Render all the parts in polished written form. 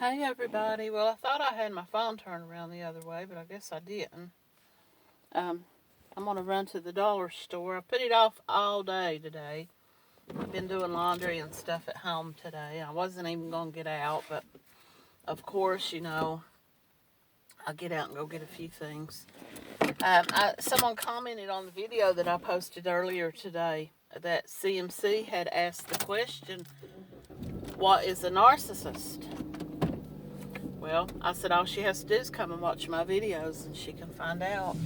Hey everybody. Well, I thought I had my phone turned around the other way, but I guess I didn't. I'm going to run to the dollar store. I put it off all day today. I've been doing laundry and stuff at home today. I wasn't even going to get out, but of course, I'll get out and go get a few things. Someone commented on the video that I posted earlier today that CMC had asked the question, what is a narcissist? Well, I said all she has to do is come and watch my videos and she can find out.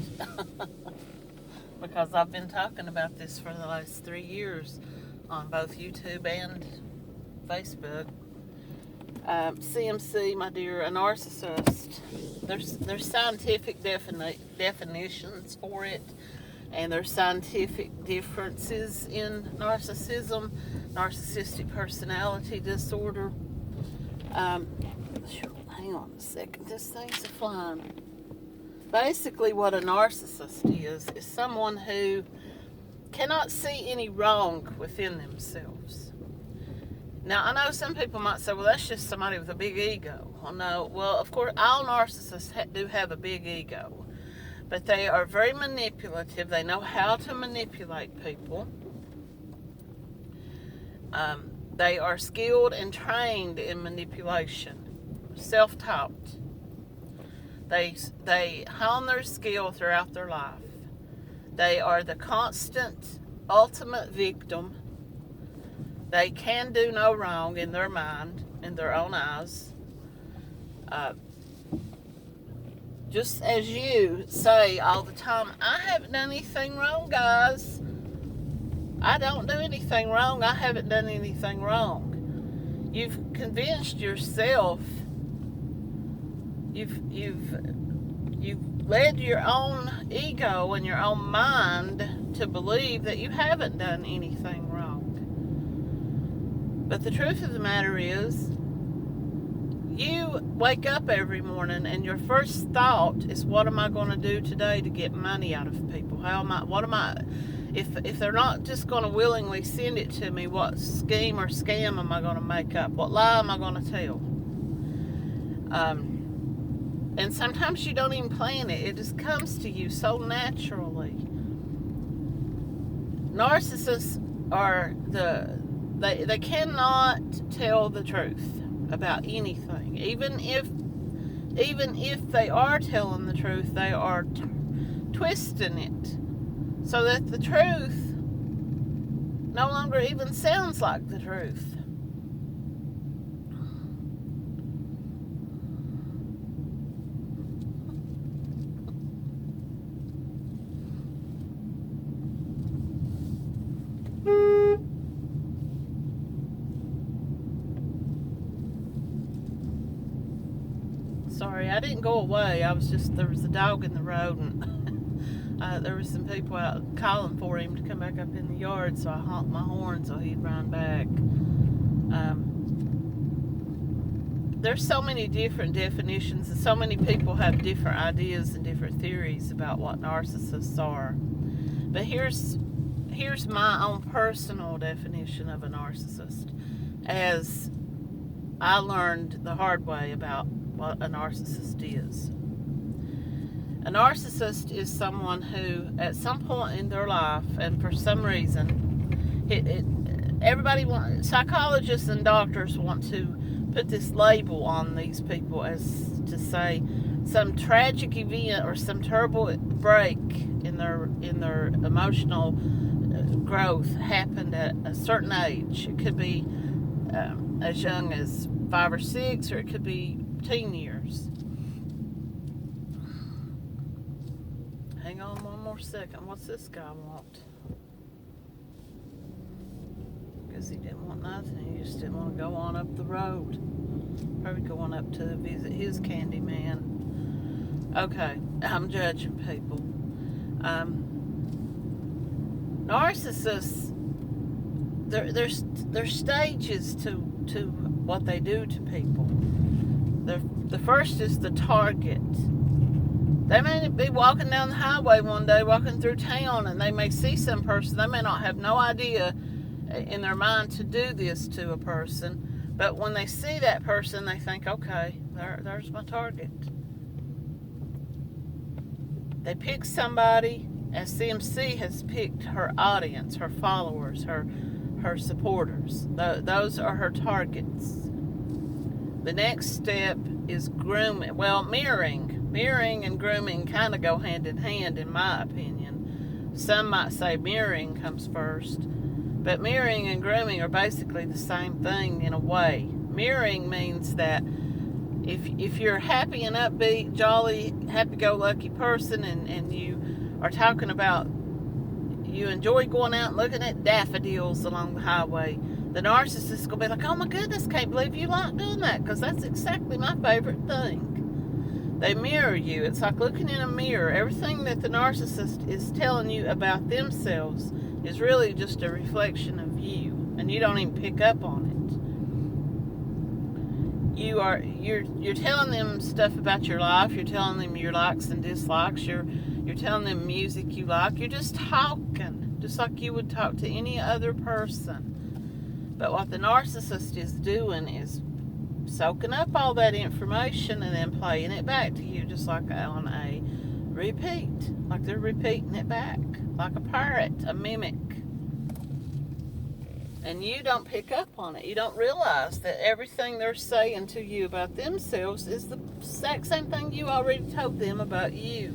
Because I've been talking about this for the last 3 years on both YouTube and Facebook. CMC, my dear, a narcissist. There's scientific definitions for it, and there's scientific differences in narcissism, narcissistic personality disorder. Hang on a second, this thing's flying. Basically, what a narcissist is someone who cannot see any wrong within themselves. Now, I know some people might say, well, that's just somebody with a big ego. Well, no. Well, of course, all narcissists do have a big ego. But they are very manipulative. They know how to manipulate people. They are skilled and trained in manipulation. Self-taught. They hone their skill throughout their life. They are the constant, ultimate victim. They can do no wrong in their mind, in their own eyes. Just as you say all the time, I haven't done anything wrong, guys. I don't do anything wrong. I haven't done anything wrong. You've convinced yourself. You've led your own ego and your own mind to believe that you haven't done anything wrong. But the truth of the matter is, you wake up every morning and your first thought is, what am I going to do today to get money out of people? If they're not just going to willingly send it to me, what scheme or scam am I going to make up? What lie am I going to tell? And sometimes you don't even plan it. It just comes to you so naturally. Narcissists are they cannot tell the truth about anything. Even if they are telling the truth, they are twisting it so that the truth no longer even sounds like the truth. Sorry, I didn't go away. There was a dog in the road, and there were some people out calling for him to come back up in the yard, so I honked my horn so he'd run back. There's so many different definitions, and so many people have different ideas and different theories about what narcissists are. But here's my own personal definition of a narcissist, as I learned the hard way about what a narcissist is. A narcissist is someone who, at some point in their life, and for some reason, psychologists and doctors want to put this label on these people as to say some tragic event or some terrible break in their emotional growth happened at a certain age. It could be as young as 5 or 6, or it could be teen years. Hang on one more second. What's this guy want? Because he didn't want nothing. He just didn't want to go on up the road. Probably going up to visit his candy man. Okay, I'm judging people. Narcissists, there's stages to what they do to people. The first is the target. They may be walking down the highway one day, walking through town, and they may see some person. They may not have no idea in their mind to do this to a person, But when they see that person, they think, okay, there's my target. They pick somebody, as CMC has picked her audience, her followers, her supporters. Those are her targets. The next step is grooming. Well, mirroring. Mirroring and grooming kind of go hand in hand, in my opinion. Some might say mirroring comes first. But mirroring and grooming are basically the same thing in a way. Mirroring means that if you're a happy and upbeat, jolly, happy-go-lucky person and you are talking about you enjoy going out and looking at daffodils along the highway, the narcissist will be like, oh my goodness, can't believe you like doing that, because that's exactly my favorite thing. They mirror you. It's like looking in a mirror. Everything that the narcissist is telling you about themselves is really just a reflection of you, and you don't even pick up on it. You're telling them stuff about your life. You're telling them your likes and dislikes. You're telling them music you like. You're just talking, just like you would talk to any other person. But what the narcissist is doing is soaking up all that information and then playing it back to you, just like on a repeat, like they're repeating it back, like a parrot, a mimic. And you don't pick up on it. You don't realize that everything they're saying to you about themselves is the exact same thing you already told them about you.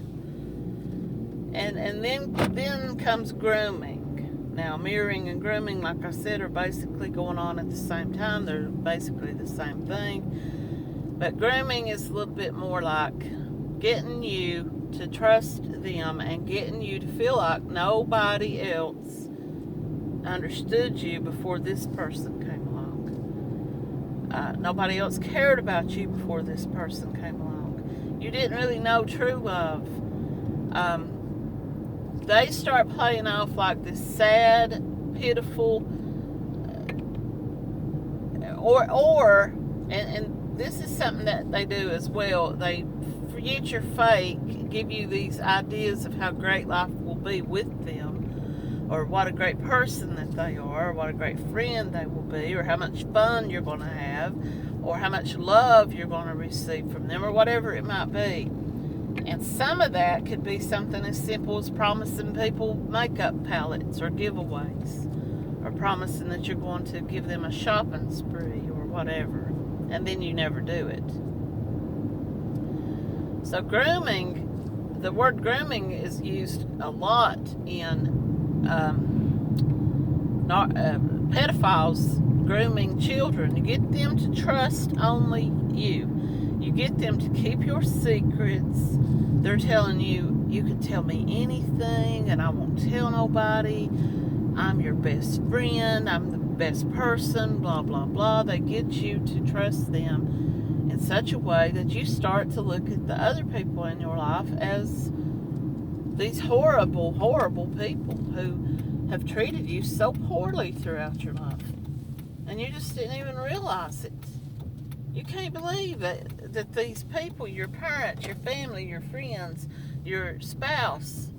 And then comes grooming. Now, mirroring and grooming, like I said, are basically going on at the same time. They're basically the same thing. But grooming is a little bit more like getting you to trust them and getting you to feel like nobody else understood you before this person came along. Nobody else cared about you before this person came along. You didn't really know true love. They start playing off like this sad, pitiful, and this is something that they do as well. They future fake, give you these ideas of how great life will be with them, or what a great person that they are, or what a great friend they will be, or how much fun you're going to have, or how much love you're going to receive from them, or whatever it might be. And some of that could be something as simple as promising people makeup palettes or giveaways, or promising that you're going to give them a shopping spree or whatever, and then you never do it. So grooming, the word grooming is used a lot in pedophiles grooming children. You get them to trust only you. You get them to keep your secrets. They're telling you, you can tell me anything and I won't tell nobody. I'm your best friend. I'm the best person, blah, blah, blah. They get you to trust them in such a way that you start to look at the other people in your life as these horrible, horrible people who have treated you so poorly throughout your life. And you just didn't even realize it. You can't believe that these people, your parents, your family, your friends, your spouse,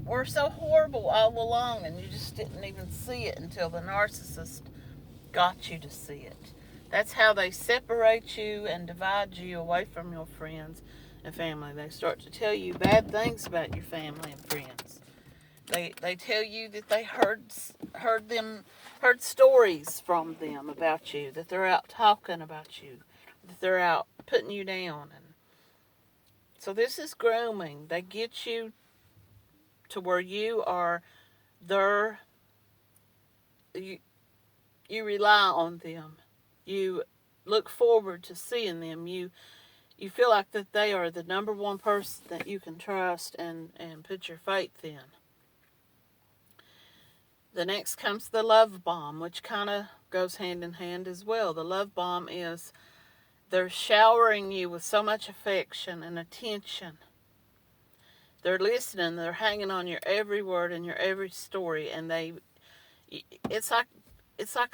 were so horrible all along, and you just didn't even see it until the narcissist got you to see it. That's how they separate you and divide you away from your friends and family. They start to tell you bad things about your family and friends. They tell you that they heard stories from them about you, that they're out talking about you, that they're out putting you down. And so this is grooming. They get you to where you are you rely on them. You look forward to seeing them. You feel like that they are the number one person that you can trust and put your faith in. The next comes the love bomb, which kind of goes hand in hand as well. The love bomb is they're showering you with so much affection and attention. They're listening. They're hanging on your every word and your every story, and it's like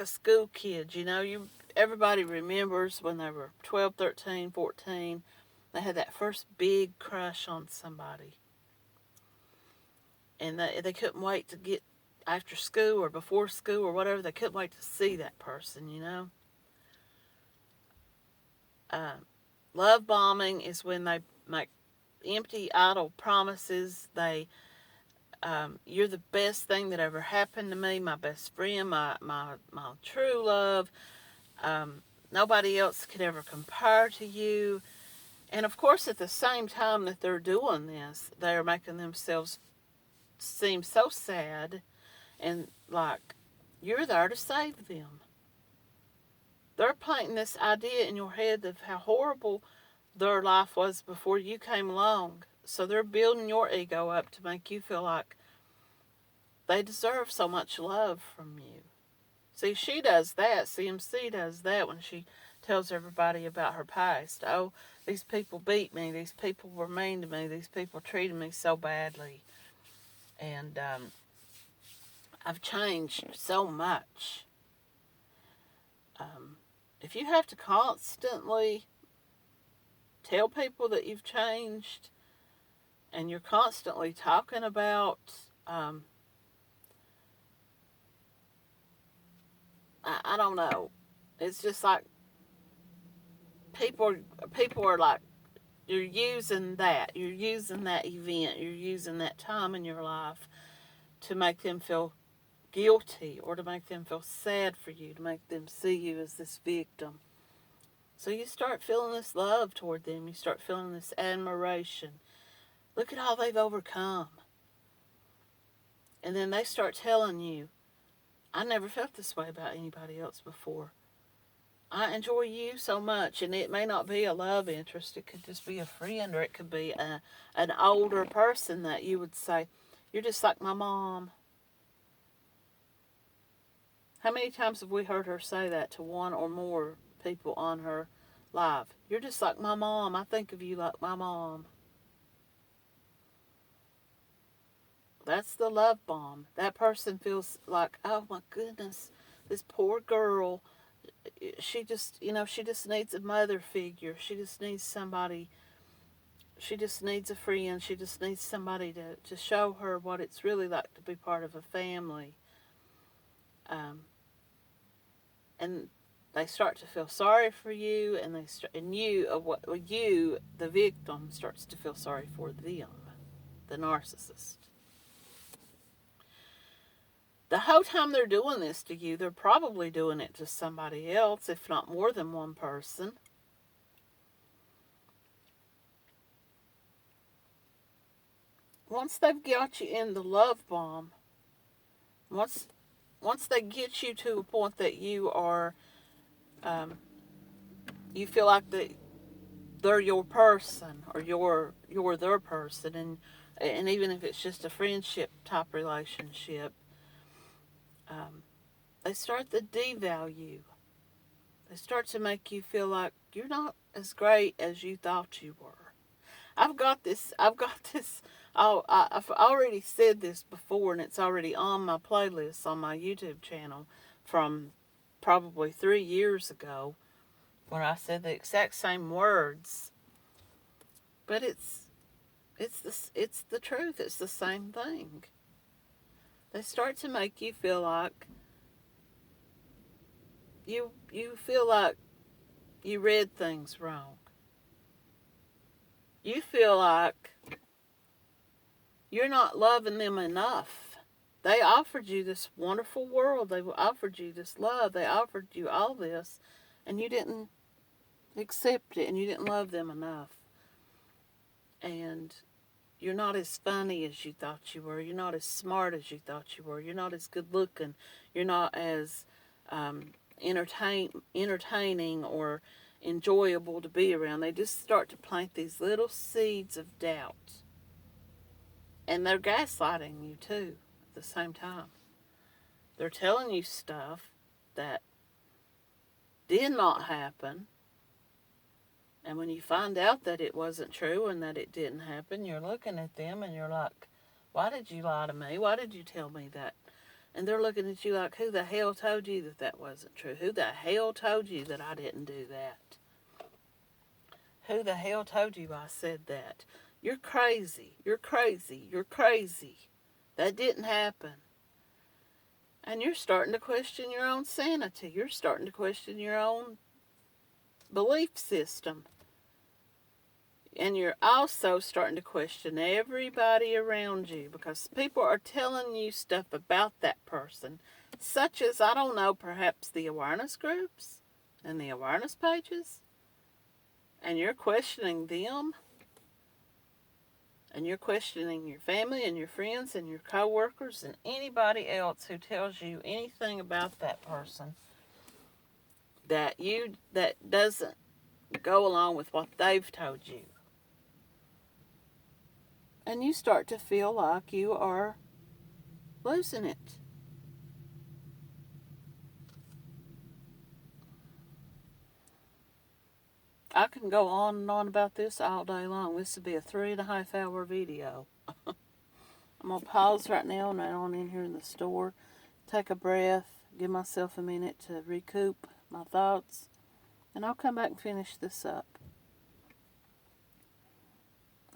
a school kid. You know, everybody remembers when they were 12, 13, 14. They had that first big crush on somebody, and they couldn't wait to get after school or before school or whatever. They couldn't wait to see that person, you know. Love bombing is when they make empty, idle promises. You're the best thing that ever happened to me, my best friend, my true love. Nobody else could ever compare to you. And of course, at the same time that they're doing this, they're making themselves seem so sad and like you're there to save them. They're planting this idea in your head of how horrible their life was before you came along. So they're building your ego up to make you feel like they deserve so much love from you. See, she does that. CMC does that when she tells everybody about her past. Oh, these people beat me. These people were mean to me. These people treated me so badly. And I've changed so much. If you have to constantly tell people that you've changed and you're constantly talking about I don't know. It's just like people are like you're using that event, you're using that time in your life to make them feel guilty or to make them feel sad for you, to make them see you as this victim. So you start feeling this love toward them. You start feeling this admiration. Look at all they've overcome. And then they start telling you, I never felt this way about anybody else before. I enjoy you so much, and it may not be a love interest. It could just be a friend, or it could be an older person that you would say, you're just like my mom. How many times have we heard her say that to one or more people on her live? You're just like my mom. I think of you like my mom. That's the love bomb. That person feels like, oh my goodness, this poor girl, she just needs a mother figure. She just needs somebody. She just needs a friend. She just needs somebody to show her what it's really like to be part of a family. And they start to feel sorry for you, and you, the victim, starts to feel sorry for them, the narcissist. The whole time they're doing this to you, they're probably doing it to somebody else, if not more than one person. Once they've got you in the love bomb, once they get you to a point that you are, you feel like they're your person, or you're their person, and even if it's just a friendship type relationship, they start to devalue. They start to make you feel like you're not as great as you thought you were. I've got this. I've already said this before, and it's already on my playlist on my YouTube channel from probably 3 years ago, when I said the exact same words. But it's the truth. It's the same thing. They start to make you feel like you feel like you read things wrong. You feel like you're not loving them enough. They offered you this wonderful world. They offered you this love. They offered you all this, and you didn't accept it, and you didn't love them enough. And you're not as funny as you thought you were. You're not as smart as you thought you were. You're not as good looking. You're not as entertaining or enjoyable to be around. They just start to plant these little seeds of doubt. And they're gaslighting you too at the same time. They're telling you stuff that did not happen. And when you find out that it wasn't true and that it didn't happen, you're looking at them and you're like, why did you lie to me? Why did you tell me that? And they're looking at you like, who the hell told you that that wasn't true? Who the hell told you that I didn't do that? Who the hell told you I said that? You're crazy. You're crazy. You're crazy. That didn't happen. And you're starting to question your own sanity. You're starting to question your own belief system. And you're also starting to question everybody around you because people are telling you stuff about that person, such as, I don't know, perhaps the awareness groups and the awareness pages. And you're questioning them. And you're questioning your family and your friends and your coworkers and anybody else who tells you anything about that person that doesn't go along with what they've told you. And you start to feel like you are losing it. I can go on and on about this all day long. This would be a 3.5 hour video. I'm going to pause right now and on in here in the store, take a breath, give myself a minute to recoup my thoughts, and I'll come back and finish this up.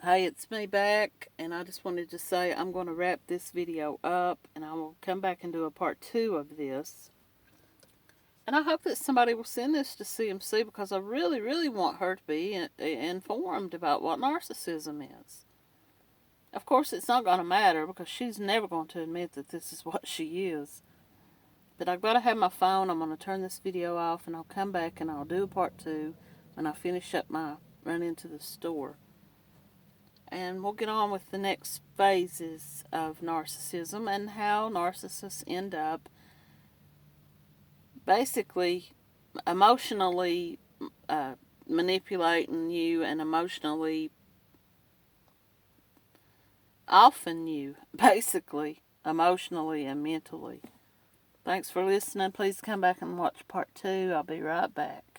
Hey, it's me back, and I just wanted to say I'm going to wrap this video up, and I will come back and do a part 2 of this. And I hope that somebody will send this to CMC because I really, really want her to be informed about what narcissism is. Of course, it's not going to matter because she's never going to admit that this is what she is. But I've got to have my phone. I'm going to turn this video off, and I'll come back and I'll do a part 2 when I finish up my run into the store. And we'll get on with the next phases of narcissism and how narcissists end up basically emotionally manipulating you and emotionally offing you, basically, emotionally and mentally. Thanks for listening. Please come back and watch part 2. I'll be right back.